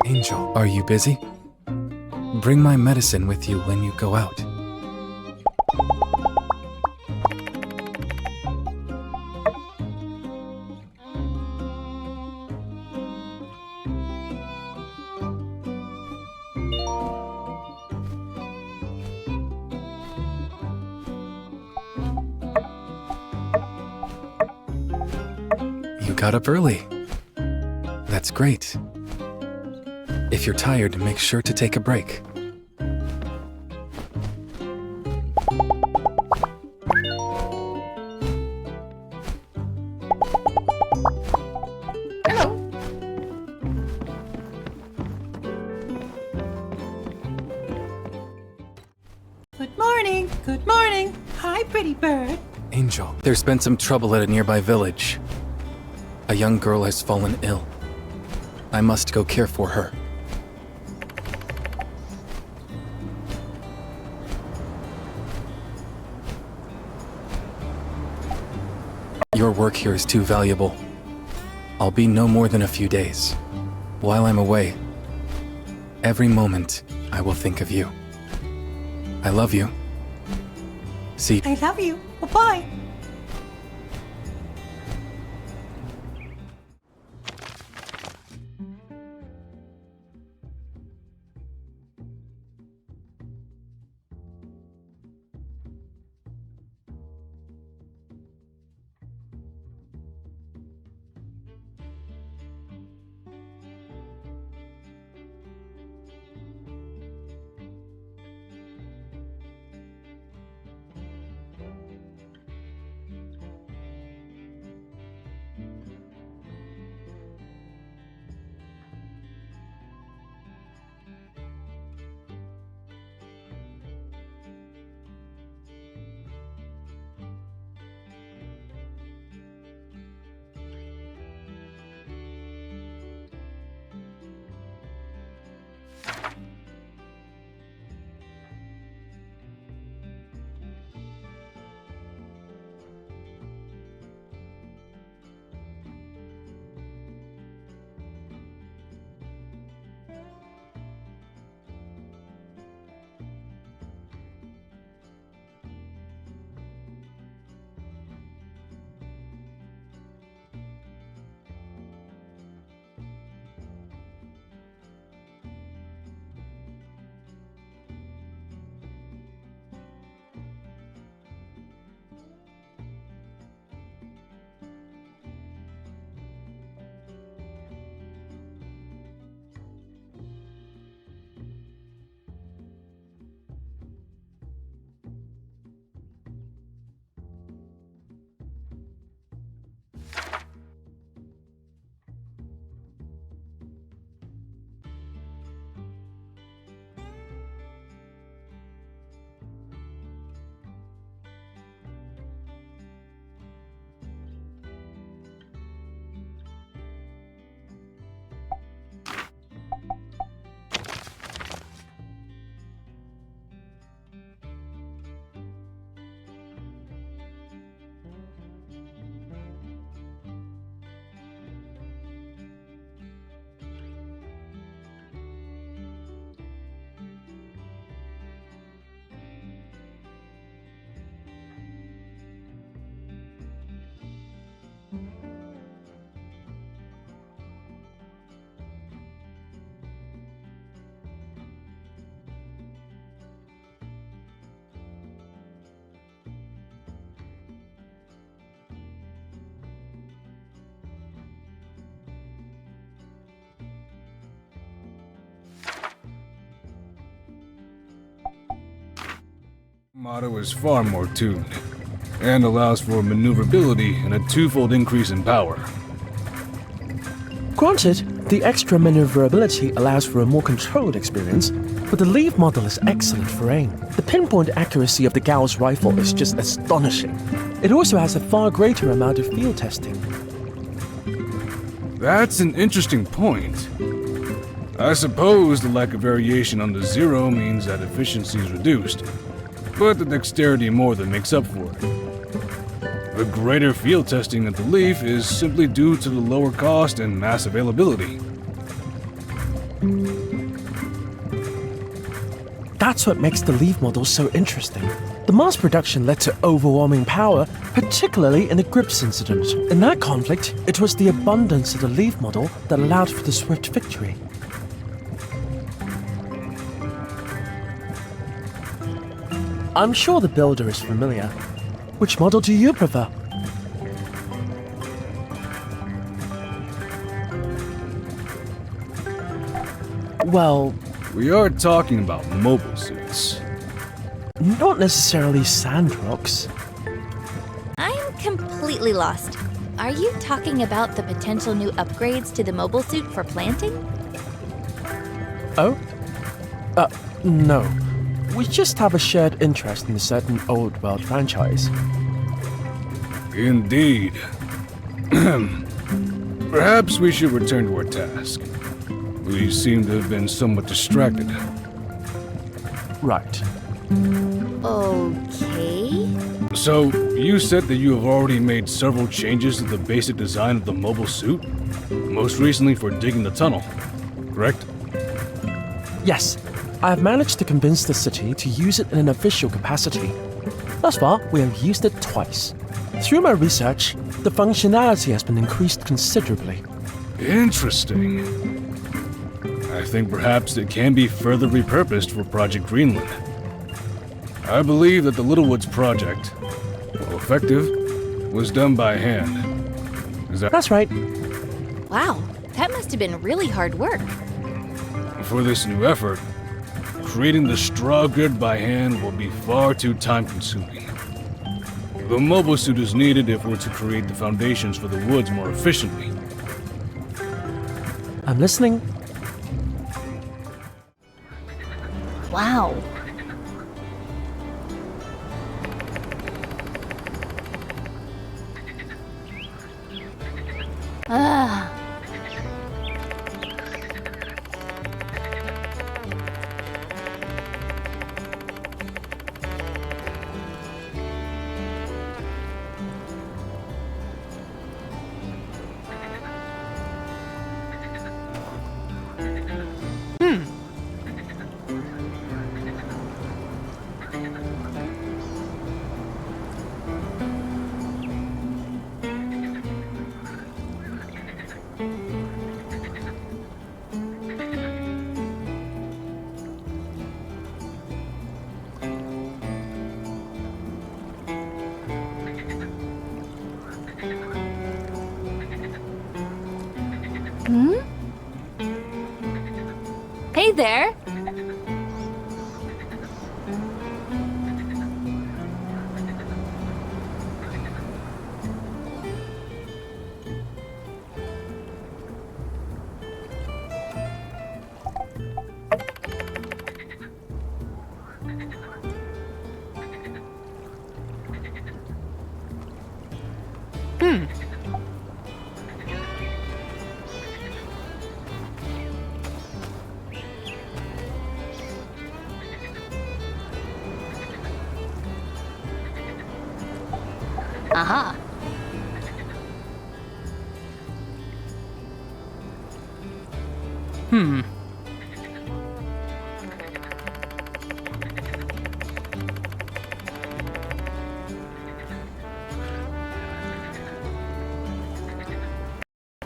Angel, are you busy? Bring my medicine with you when you go out. You got up early. That's great. If you're tired, make sure to take a break. Hello. Good morning. Good morning. Hi, pretty bird. Angel, there's been some trouble at a nearby village. A young girl has fallen ill. I must go care for her. Your work here is too valuable. I'll be no more than a few days. While I'm away, every moment I will think of you. I love you. See. I love you. Bye-bye. Motto is far more tuned, and allows for maneuverability and a twofold increase in power. Granted, the extra maneuverability allows for a more controlled experience, but the Leaf model is excellent for aim. The pinpoint accuracy of the Gauss rifle is just astonishing. It also has a far greater amount of field testing. That's an interesting point. I suppose the lack of variation on the Zero means that efficiency is reduced, but the dexterity more than makes up for it. The greater field testing at the Leaf is simply due to the lower cost and mass availability. That's what makes the Leaf model so interesting. The mass production led to overwhelming power, particularly in the Grips incident. In that conflict, it was the abundance of the Leaf model that allowed for the swift victory. I'm sure the builder is familiar. Which model do you prefer? Well, We are talking about mobile suits. not necessarily Sandrocks. I'm completely lost. Are you talking about the potential new upgrades to the mobile suit for planting? Oh? No. We just have a shared interest in a certain old world franchise. Indeed. Perhaps we should return to our task. We seem to have been somewhat distracted. Right. Okay. So, you said that you have already made several changes to the basic design of the mobile suit? Most recently for digging the tunnel, correct? Yes, I have managed to convince the city to use it in an official capacity. Thus far, we have used it twice. Through my research, the functionality has been increased considerably. Interesting. I think perhaps it can be further repurposed for Project Greenland. I believe that the Littlewoods project, while effective, was done by hand. Is that That's right. Wow, that must have been really hard work. for this new effort? Creating the straw grid by hand will be far too time-consuming. The mobile suit is needed if we're to create the foundations for the woods more efficiently. I'm listening. Wow. Ah. Hey there. Aha.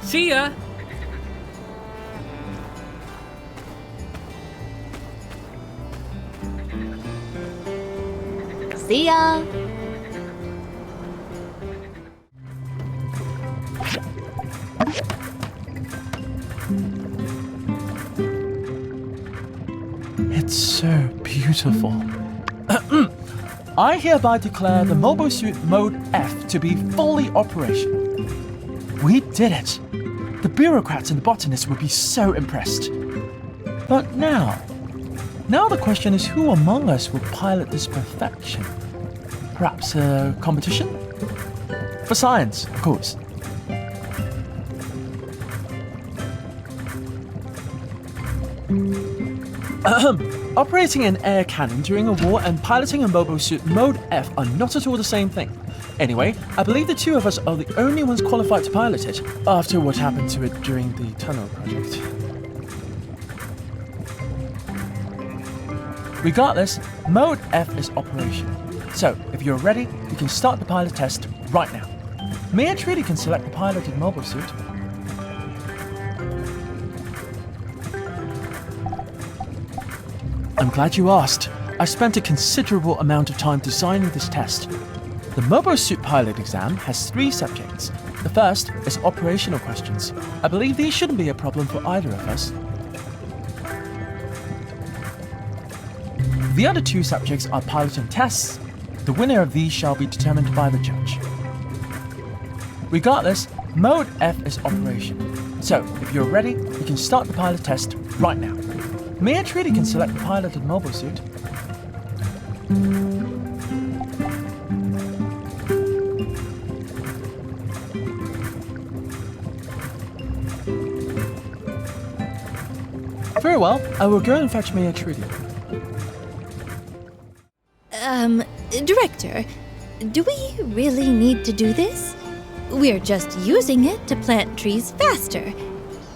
See ya! See ya. It's so beautiful. I hereby declare the mobile suit mode F to be fully operational. We did it! The bureaucrats and the botanists would be so impressed. But now the question is who among us will pilot this perfection? Perhaps a competition? For science, of course. Operating an air cannon during a war and piloting a mobile suit mode F are not at all the same thing. Anyway, I believe the two of us are the only ones qualified to pilot it, after what happened to it during the tunnel project. Regardless, Mode F is operational. So, if you're ready, you can start the pilot test right now. Me and Trudy can select the piloted mobile suit. I'm glad you asked. I spent a considerable amount of time designing this test. The mobile suit pilot exam has 3 subjects. The first is operational questions. I believe these shouldn't be a problem for either of us. The other 2 subjects are piloting tests. The winner of these shall be determined by the judge. Regardless, Mode F is operational. So, if you're ready, you can start the pilot test right now. Me and Trudy can select the piloted mobile suit. Very well, I will go and fetch Mia Trudy. Director, do we really need to do this? We're just using it to plant trees faster,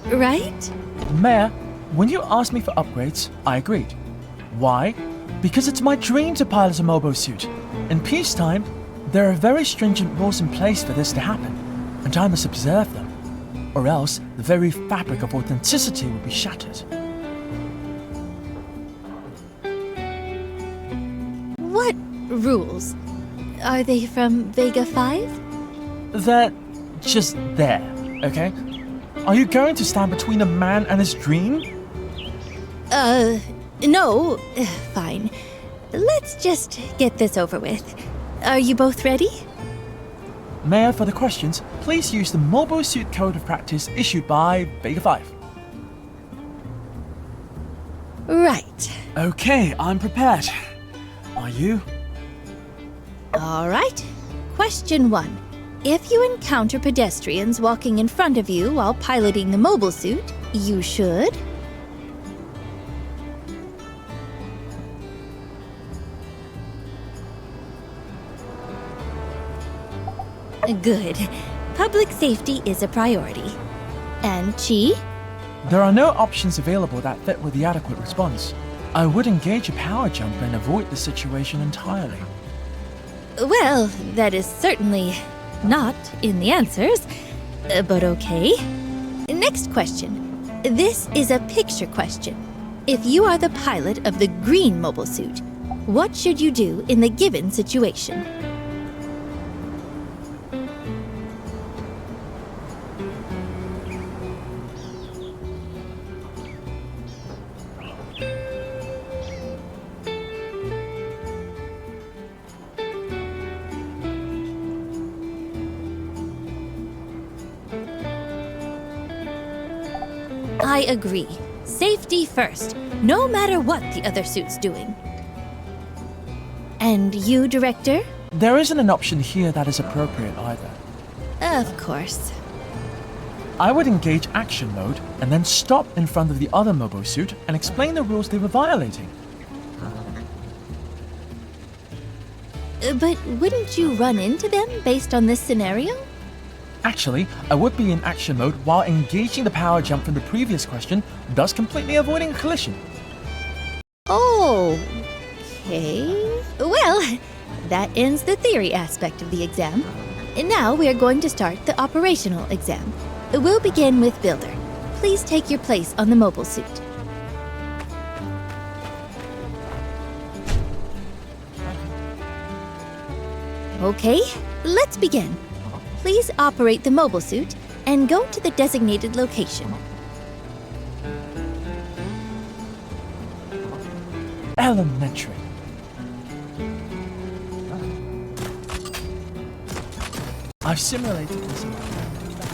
right? Maya, when you asked me for upgrades, I agreed. Why? Because it's my dream to pilot a mobile suit. In peacetime, there are very stringent rules in place for this to happen, and I must observe them, or else the very fabric of authenticity will be shattered. What rules? Are they from Vega 5? They're just there, okay? Are you going to stand between a man and his dream? No. Fine. Let's just get this over with. Are you both ready? Mayor, for the questions, please use the Mobile Suit Code of Practice issued by Vega 5. Right. Okay, I'm prepared. Are you? All right. Question 1. If you encounter pedestrians walking in front of you while piloting the mobile suit, you should... Good. Public safety is a priority. And Chi? There are no options available that fit with the adequate response. I would engage a power jump and avoid the situation entirely. Well, that is certainly not in the answers, but okay. Next question. This is a picture question. If you are the pilot of the green mobile suit, what should you do in the given situation? I agree. Safety first, no matter what the other suit's doing. And you, Director? There isn't an option here that is appropriate either. Of course. I would engage action mode and then stop in front of the other mobile suit and explain the rules they were violating. But wouldn't you run into them based on this scenario? Actually, I would be in action mode while engaging the power jump from the previous question, thus completely avoiding a collision. Okay. Well, that ends the theory aspect of the exam. Now we are going to start the operational exam. We'll begin with Builder. Please take your place on the mobile suit. Okay, let's begin. Please operate the mobile suit and go to the designated location. Elementary. I've simulated this.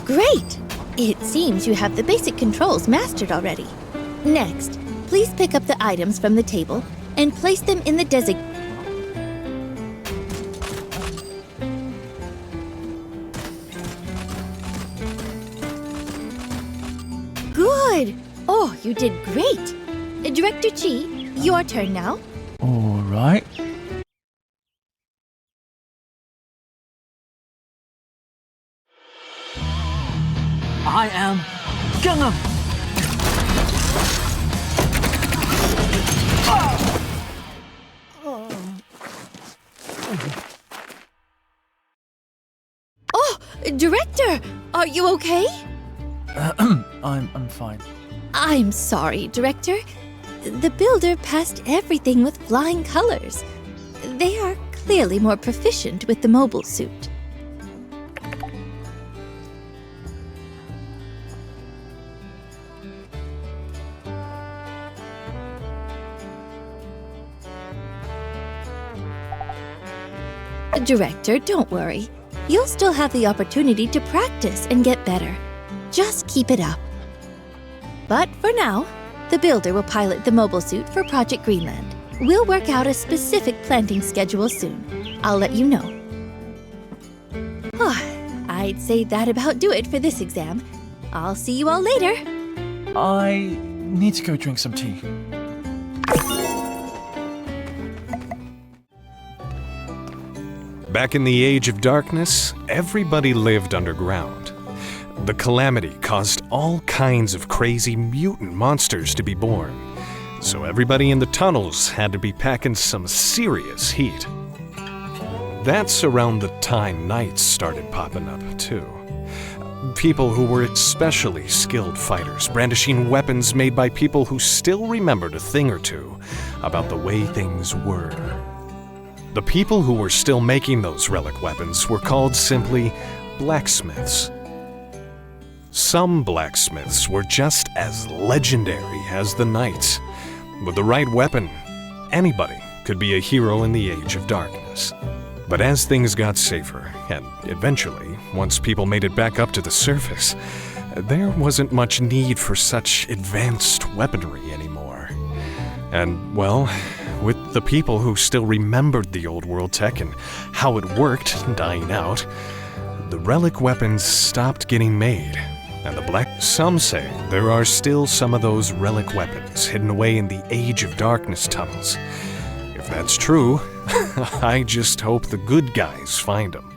Great! It seems you have the basic controls mastered already. Next, please pick up the items from the table and place them in the Good! Oh, you did great! Director Chi, your turn now. All right. I am Gangnam. Are you okay? I'm fine. I'm sorry, Director. The builder passed everything with flying colors. They are clearly more proficient with the mobile suit. Director, don't worry. You'll still have the opportunity to practice and get better. Just keep it up. But for now, the builder will pilot the mobile suit for Project Greenland. We'll work out a specific planting schedule soon. I'll let you know. I'd say that about do it for this exam. I'll see you all later. I need to go drink some tea. Back in the Age of Darkness, everybody lived underground. The calamity caused all kinds of crazy mutant monsters to be born, so everybody in the tunnels had to be packing some serious heat. That's around the time knights started popping up, too. People who were especially skilled fighters, brandishing weapons made by people who still remembered a thing or two about the way things were. The people who were still making those relic weapons were called simply blacksmiths. Some blacksmiths were just as legendary as the knights. With the right weapon, anybody could be a hero in the Age of Darkness. But as things got safer, and eventually, once people made it back up to the surface, there wasn't much need for such advanced weaponry anymore. And, well, with the people who still remembered the old world tech and how it worked dying out, the relic weapons stopped getting made, and some say there are still some of those relic weapons hidden away in the Age of Darkness tunnels. If that's true, I just hope the good guys find them.